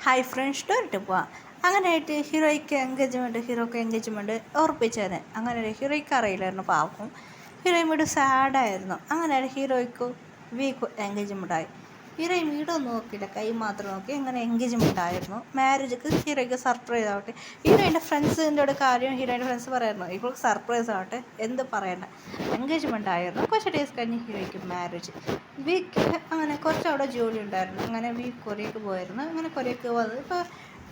Hi friends സ്റ്റോറിട്ട് പോവാം. അങ്ങനെയായിട്ട് ഹീറോക്ക് engagement ഉറപ്പിച്ചേനെ. അങ്ങനെ ഹീറോയ്ക്ക് അറിയില്ലായിരുന്നു, പാവം. ഹീറോയും വീട് സാഡായിരുന്നു. അങ്ങനെ ഹീറോയ്ക്ക് വീക്ക് എൻഗേജ്മെൻറ്റായി. ഹീറോയും വീടൊന്നും നോക്കിയില്ല, കൈ മാത്രം നോക്കി. അങ്ങനെ എൻഗേജ്മെൻ്റ് ആയിരുന്നു. മാരേജ് ഹീറോയ്ക്ക് സർപ്രൈസ് ആവട്ടെ. ഹീറോയിൻ്റെ ഫ്രണ്ട്സിൻ്റെ കാര്യം ഹീറോയിൻ്റെ ഫ്രണ്ട്സ് പറയായിരുന്നു, ഇപ്പോൾ സർപ്രൈസ് ആവട്ടെ, എന്ത് പറയണ്ട, എൻഗേജ്മെൻ്റ് ആയിരുന്നു. കുറച്ച് ഡേയ്സ് കഴിഞ്ഞ് ഹീറോയ്ക്ക് മാരേജ്. വീക്ക് അങ്ങനെ കുറച്ച് അവിടെ ജോലി ഉണ്ടായിരുന്നു. അങ്ങനെ വീക്ക് കൊറിയക്ക് പോയിരുന്നു. അങ്ങനെ കൊറിയക്ക് വന്ന് ഇപ്പോൾ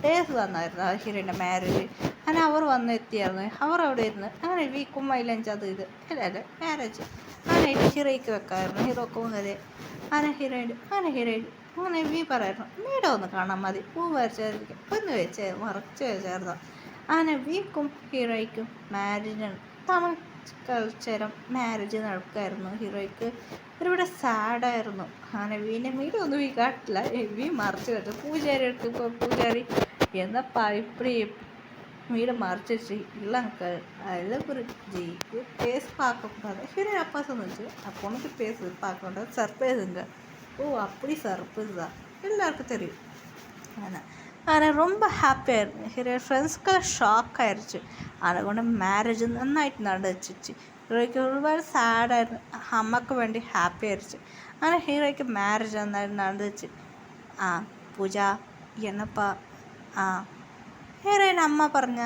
ഡേയ്സ് വന്നായിരുന്നു ഹീറോയിൻ്റെ മാരേജ്. അങ്ങനെ അവർ വന്നെത്തിയായിരുന്നു. അവർ അവിടെ ഇരുന്ന് അങ്ങനെ വീക്കും മൈലഞ്ച് അത് ഇത് അല്ലേ മാരേജ്. അങ്ങനെ ഹീറോയ്ക്ക് വെക്കാമായിരുന്നു. ഹീറോക്കും അതെ. അങ്ങനെ വീ പറയായിരുന്നു, വീടോ ഒന്ന് കാണാൻ മതി, പൂ വരച്ചായിരിക്കും ഒന്ന് മറച്ച് വെച്ചായിരുന്നു. അങ്ങനെ വീക്കും ഹീറോയ്ക്കും മാരേജിനാണ്. തമിഴ് കൾച്ചറും മാരേജ് നടക്കുമായിരുന്നു. ഹീറോയ്ക്ക് ഒരുപാട് സാഡായിരുന്നു. അങ്ങനെ വീടൊന്നും വീ കാട്ടില്ല, വീ മറിച്ച് വെച്ചു. പൂജാരി എടുത്തപ്പോൾ പൂജാരി എന്നപ്പാ ഇപ്പടി வீடை மறைச்சிருச்சு இல்லை அங்கிள், அதில் ஒரு ஜிக்கு பேஸ் பார்க்கக்கூடாது. ஹீரோ அப்பா சொன்னிச்சு, பொண்ணுக்கு பேஸ் பார்க்கக்கூடாது, சர்ப்ரைஸுங்க. ஓ அப்படி சர்ப்ரைஸ் தான், எல்லாருக்கும் தெரியும். ஆனால் ரொம்ப ஹாப்பியாக இருந்தேன். ஹீரோ ஃப்ரெண்ட்ஸ்க்கெல்லாம் ஷாக் ஆயிடுச்சு. അതുകൊണ്ട് മാരേജ് നന്നായിട്ട് നടച്ചിച്ച്. ഹീറോയ്ക്ക് ഒരുപാട് സാഡായിരുന്നു, അമ്മക്ക് വേണ്ടി ഹാപ്പി ആയിരിച്ചു. അങ്ങനെ ഹീറോയ്ക്ക് മാരേജ് നന്നായിട്ട് നടന്നിച്ച്. പൂജ എന്നപ്പാ ഹീറോയിൻ അമ്മ പറഞ്ഞ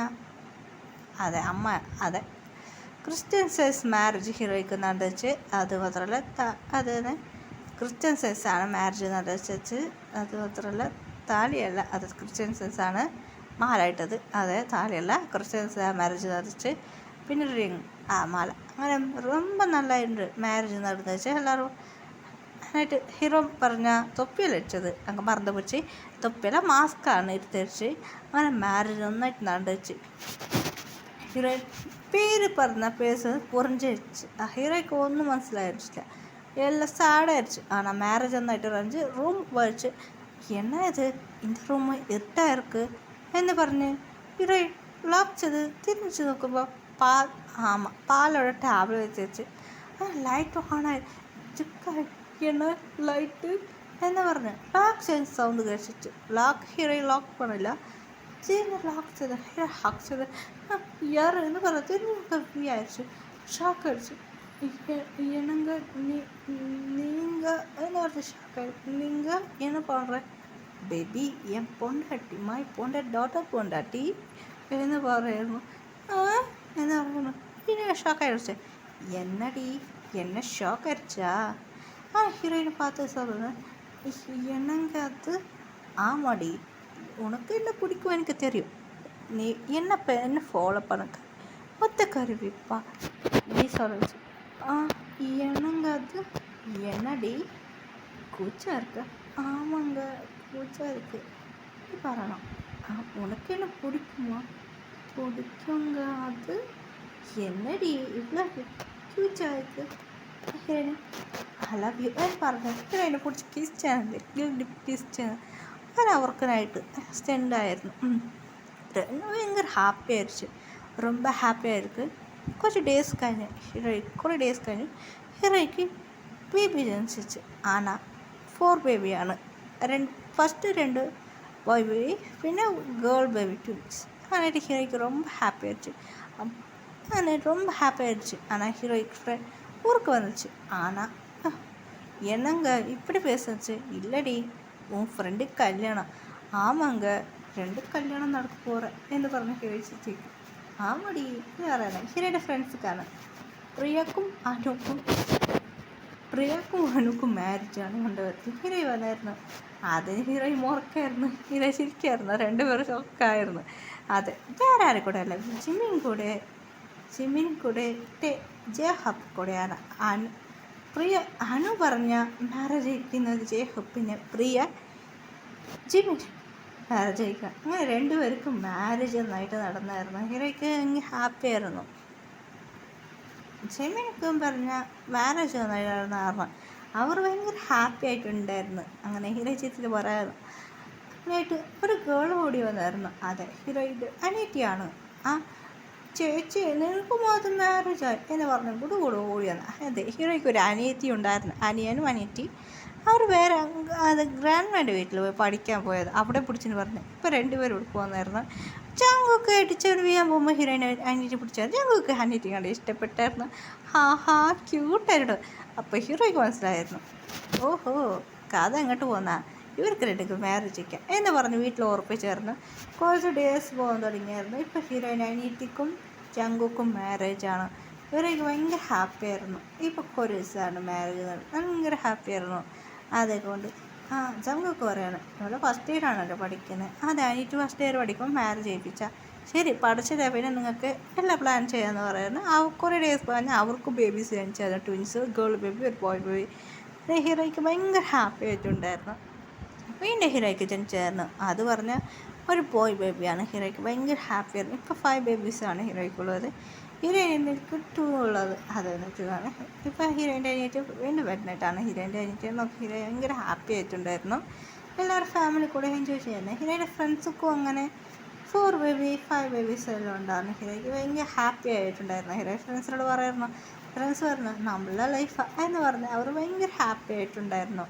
അതെ ക്രിസ്ത്യൻ സൈസ് മാരേജ് ഹീറോയ്ക്ക് നടച്ച്. അത് മാത്രമല്ല അത് തന്നെ ക്രിസ്ത്യൻ സൈസാണ് മാരേജ് നടച്ച്. അത് മാത്രമല്ല താലിയല്ല, അത് ക്രിസ്ത്യൻ സൈസാണ് മാലായിട്ടത്. അതെ താലിയല്ല, ക്രിസ്ത്യൻ മാരേജ് നടച്ച്. പിന്നെ റിങ് മാല. അങ്ങനെ ரொம்ப നല്ലതായിട്ട് മാരേജ് നടന്നു വെച്ചാൽ എല്ലാവരും. എന്നിട്ട് ഹീറോ പറഞ്ഞ തൊപ്പിയല്ല വെച്ചത്, അങ്ങ് മറന്നു പോച്ച്. തൊപ്പിയല്ല, മാസ്കാണ് എടുത്തടിച്ച്. അങ്ങനെ മാരേജ് നന്നായിട്ട് നടച്ച്. ഹീറോ പേര് പറഞ്ഞ പേഴ്സ് പുറഞ്ചടിച്ച്. ഹീറോയ്ക്ക് ഒന്നും മനസ്സിലായിട്ടില്ല, എല്ലാം സാഡായിരിച്ചു. ஆனால் மேரேஜ் നന്നായിട്ട് പറഞ്ഞ് റൂം പോയിച്ച്. എന്നാ ഇത് இந்த റൂം ഇരുട്ടായിருக்கு എന്ന് പറഞ്ഞ് ഹീറോ ലോക്ക് ചെയ്ത് തിരിച്ച് നോക്കുമ്പോൾ പാലോടെ ടാബ്ലറ്റ് വെച്ച് ലൈറ്റ് ഓണായി. என்ன லைட்டு என்ன പറഞ്ഞ് லாக் செய்ய சவுண்டு കഴിച്ചിട്ട് ഹീറോ ലോക്ക് പണില്ല. லாக் ചെയ്ത് ഹീറോ ഹാക്ക് ചെയ്ത് யார் എന്ന് പറഞ്ഞത് വിചാരിച്ചു. ഷോക്ക് അടിച്ചു. என்னங்க நீங்கள் என்ன പറഞ്ഞ ஷாக்காയി. நீங்கள் என்ன பண்ணுற ബേബി, என் பொண்டாட்டி, மை டாட்டர் பொண்டாட்டி എന്ന് പറയുന്നു. എന്ന് പറയുന്നു. പിന്നെ ഷോക്ക് അടിച്ചു. എന്നടി എന്നെ ഷോക്ക് അടിച്ചാ? ஹீரோயினை பார்த்து சொல்லுவேன், என்னங்க அது? ஆமாடி, உனக்கு என்ன பிடிக்கும் எனக்கு தெரியும், நீ என்ன ஃபாலோ பண்ணுங்க ஒத்த கருவிப்பா நீ சொல்லிச்சு. என்னங்க அது? என்னடி கூச்சா இருக்கு? ஆமாங்க கூச்சா இருக்கு പറയണം. உனக்கு என்ன பிடிக்குமா? பிடிக்குங்க. அது என்னடி இவ்வளோ கூச்சா இருக்கு? ഐ ലവ് യു പറഞ്ഞു. അതിനെ പിടിച്ച് കിസ് ചെയ്യാൻ കിസ് ചെയ്യാൻ അങ്ങനെ അവർക്കിനായിട്ട് സ്റ്റെൻഡായിരുന്നു. ഭയങ്കര ഹാപ്പി ആയിരിച്ചു, ரொம்ப ഹാപ്പി ആയിരിക്കും. കുറച്ച് ഡേയ്സ് കഴിഞ്ഞ് ഹീറോയ്ക്ക് ബേബി ജനിച്ചിച്ച്. ആന 4 ബേബിയാണ്. ഫസ്റ്റ് 2 ബോയ് ബേബി, പിന്നെ ഗേൾ ബേബി ട്വിൻസ്. അങ്ങനെ ഹീറോയ്ക്ക് ரொம்ப ഹാപ്പി ആയിരിച്ചു. ஆனால் ஹீரோய்க்கு ஊருக்கு வந்துச்சு. ஆனால் என்னங்க இப்படி பேசுச்சு? இல்லடி, உன் ஃப்ரெண்டுக்கு கல்யாணம். ஆமாங்க, 2 കല്യാണം നടക്ക പോகிறேன் എന്ന് പറഞ്ഞ് ഹീറോയിച്ച്. ആമടി ആരാണ്? ഹീറോയുടെ ഫ്രണ്ട്സ്ക്കാണ്. പ്രിയക്കും അനുക്കും മാരേജാണ് കൊണ്ടുവരുന്നത്. ഹീറോ വന്നായിരുന്നു. അതിന് ഹീറോയി മുറക്കായിരുന്നു, ഹീറോ ശരിക്കായിരുന്നു. 2 പേരും ഷോക്കായിരുന്നു. അതെ, വേറെ ആരെ കൂടെ അല്ല, ജിമിൻ കൂടെ ജേഹബ് കൂടെയാണ്. പ്രിയ അനു പറഞ്ഞ മാരേജ് കഴിക്കുന്നത് ജേഹബിനെ, പ്രിയ ജിമിൻ മാരേജ് കഴിക്കുക. അങ്ങനെ 2 പേർക്കും മാരേജ് നന്നായിട്ട് നടന്നായിരുന്നു. ഹീറോയ്ക്ക് ഹാപ്പി ആയിരുന്നു. ജിമിനും പറഞ്ഞ മാരേജ് നന്നായിട്ട് നടന്ന കാരണം അവർ ഭയങ്കര ഹാപ്പി ആയിട്ടുണ്ടായിരുന്നു. അങ്ങനെ ഹീറോ ചേച്ചിയിൽ പറയായിരുന്നു. അങ്ങനെയായിട്ട് ഒരു ഗേൾ ഓടി വന്നായിരുന്നു. അതെ, ഹീറോയുടെ അനിയത്തിയാണ്. ചേച്ചി നിനക്ക് മാത്രം മാരേജായി എന്ന് പറഞ്ഞു കൂടെ ഓടി വന്ന. അതെ, ഹീറോയ്ക്ക് ഒരു അനിയത്തി ഉണ്ടായിരുന്നു, അനിയനും അനിയത്തി. അവർ വേറെ അത് ഗ്രാൻഡ്മാൻ്റെ വീട്ടിൽ പോയി പഠിക്കാൻ പോയത്. അവിടെ പിടിച്ചെന്ന് പറഞ്ഞു. ഇപ്പോൾ രണ്ടുപേരും ഇവിടെ പോകുന്നായിരുന്നു. ജാങ്കുക്ക് അടിച്ചൊരു വീഴാൻ പോകുമ്പോൾ ഹീറോയിനെ അനിയറ്റി പിടിച്ചാൽ ജാങ്കുക്ക് അനിയറ്റി കണ്ട് ഇഷ്ടപ്പെട്ടായിരുന്നു. ക്യൂട്ടായിരുന്നു. അപ്പോൾ ഹീറോയ്ക്ക് മനസ്സിലായിരുന്നു, ഓഹോ കഥ എങ്ങോട്ട് പോന്നാ, ഇവർക്ക് രണ്ടുക്കും മാരേജ് വയ്ക്കാം എന്ന് പറഞ്ഞ് വീട്ടിൽ ഉറപ്പിച്ചായിരുന്നു. കുറച്ച് ഡേയ്സ് പോകാൻ തുടങ്ങിയായിരുന്നു. ഇപ്പോൾ ഹീറോയിൻ അനിയറ്റിക്കും ജാങ്കുക്കും മാരേജാണ്. ഇവരൊക്കെ ഭയങ്കര ഹാപ്പിയായിരുന്നു. ഇപ്പോൾ കൊറിയസാണ് മാരേജ്, ഭയങ്കര ഹാപ്പിയായിരുന്നു. അതേകൊണ്ട് ജാങ്കുക്ക് പറയാണ്, ഇവിടെ ഫസ്റ്റ് ഇയറാണല്ലോ പഠിക്കുന്നത്, അതെ അനിയറ്റ് ഫസ്റ്റ് ഇയർ പഠിക്കുമ്പോൾ മാരേജ് ചെയ്യിപ്പിച്ചാൽ ശരി, പഠിച്ചതേ പിന്നെ നിങ്ങൾക്ക് എല്ലാം പ്ലാൻ ചെയ്യാമെന്ന് പറയുന്നത്. കുറേ ഡേയ്സ് പറഞ്ഞാൽ അവർക്ക് ബേബീസ് ജനിച്ചായിരുന്നു, ട്വിൻസ്, ഗേൾ ബേബി, ഒരു ബോയ് ബേബി. ഹീറോയ്ക്ക് ഭയങ്കര ഹാപ്പി ആയിട്ടുണ്ടായിരുന്നു. വീണ്ടും ഹീറോയ്ക്ക് ജനിച്ചായിരുന്നു. അത് പറഞ്ഞാൽ ഒരു ബോയ് ബേബിയാണ്. ഹീറോയ്ക്ക് ഭയങ്കര ഹാപ്പിയായിരുന്നു. ഇപ്പോൾ 5 ബേബീസാണ് ഹീറോയ്ക്കുള്ളത്. ഹീറോയിൻ്റെ 2 ഉള്ളത് അത് എന്നിട്ടാണ്. ഇപ്പോൾ ഹീറോയിൻ്റെ അനിയറ്റ് വീണ്ടും വരുന്നിട്ടാണ്. ഹീറോയിൻ്റെ അനിയറ്റ് നോക്കി ഹീറോ ഭയങ്കര ഹാപ്പി ആയിട്ടുണ്ടായിരുന്നു. എല്ലാവരും ഫാമിലി കൂടെ എൻജോയ് ചെയ്യുന്നത്. ഹീറോയുടെ ഫ്രണ്ട്സൊക്കെ അങ്ങനെ 4 ബേബി 5 ബേബീസ് എല്ലാം ഉണ്ടായിരുന്നു. ഹീറോയ്ക്ക് ഭയങ്കര ഹാപ്പി ആയിട്ടുണ്ടായിരുന്നു. ഹീറോ ഫ്രണ്ട്സിനോട് പറയായിരുന്നു, ഫ്രണ്ട്സ് പറഞ്ഞു നമ്മളെ ലൈഫ് എന്ന് പറഞ്ഞ് അവർ ഭയങ്കര ഹാപ്പി ആയിട്ടുണ്ടായിരുന്നു.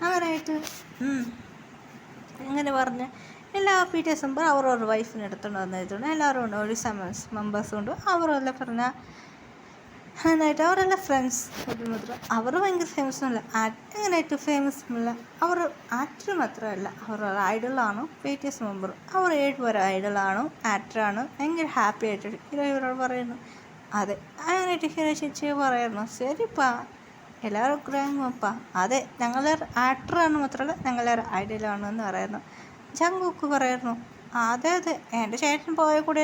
അങ്ങനെയായിട്ട് അങ്ങനെ പറഞ്ഞ് എല്ലാ പിറ്റേഴ്സും അവരവരുടെ വൈഫിനെ എടുത്തുകൊണ്ട് വന്നിട്ടുണ്ട്. എല്ലാവരും ഉണ്ട്, ഒരു 7 മെമ്പേഴ്സും ഉണ്ട്. അവരെല്ലാം പറഞ്ഞാൽ നന്നായിട്ട് അവരെല്ലാം ഫ്രണ്ട്സ് മാത്രം. അവർ ഭയങ്കര ഫേമസ് അല്ല, അങ്ങനെയായിട്ട് ഫേമസ് അല്ല. അവർ ആക്ടർ മാത്രമല്ല, അവരുടെ ഐഡലാണ് പിറ്റേഴ്സ് മെമ്പർ. അവർ 7 പേര് ഐഡലാണ്, ആക്ടറാണ്. ഭയങ്കര ഹാപ്പി ആയിട്ട് ഹീറോ ഇവരോട് പറയുന്നു. അതെ അങ്ങനെയായിട്ട് ഹീറോ ചേച്ചി പറയുന്നു, ശരിപ്പാ എല്ലാവരും ഗ്രാങ്ങപ്പാ, അതെ ഞങ്ങളെ ആക്ടറാണ് മാത്രമല്ല ഞങ്ങളെ ഐഡലാണ് എന്ന് പറയുന്നു. ജാങ്കുക്ക് പറയായിരുന്നു, അതെ എൻ്റെ ചേട്ടൻ പോയ കൂടെ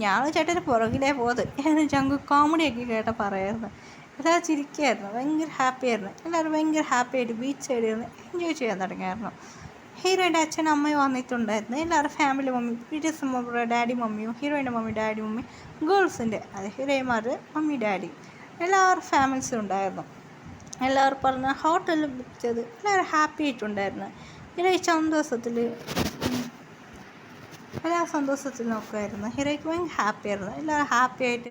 ഞാൻ ചേട്ടൻ്റെ പുറകിലേ പോയത് എന്ന് ജാങ്കുക്ക് കോമഡിയൊക്കെ കേട്ട പറയായിരുന്നു. എല്ലാവരും ചിരിക്കുകയായിരുന്നു, ഭയങ്കര ഹാപ്പിയായിരുന്നു. എല്ലാവരും ഭയങ്കര ഹാപ്പി ആയിട്ട് ബീച്ച് സൈഡിൽ നിന്ന് എൻജോയ് ചെയ്യാൻ തുടങ്ങിയായിരുന്നു. ഹീറോയിൻ്റെ അച്ഛനും അമ്മയും വന്നിട്ടുണ്ടായിരുന്നു. എല്ലാവരും ഫാമിലി മമ്മി, പിറ്റേഴ്സ് മമ്മിയുടെ ഡാഡി മമ്മിയും, ഹീറോയിൻ്റെ മമ്മി ഡാഡി മമ്മി, ഗേൾസിൻ്റെ അത് ഹീറോയിന്മാർ മമ്മി ഡാഡി, എല്ലാവരും ഫാമിലീസും ഉണ്ടായിരുന്നു. എല്ലാവരും പറഞ്ഞ ഹോട്ടലിൽ ബുക്ക് ചെയ്ത് എല്ലാവരും ഹാപ്പി ആയിട്ടുണ്ടായിരുന്നു. ഹീറോയ്ക്ക് എല്ലാ സന്തോഷത്തിൽ നോക്കുമായിരുന്നു. ഹീറോയ്ക്ക് ഭയങ്കര ഹാപ്പിയായിരുന്നു. എല്ലാവരും ഹാപ്പി ആയിട്ട്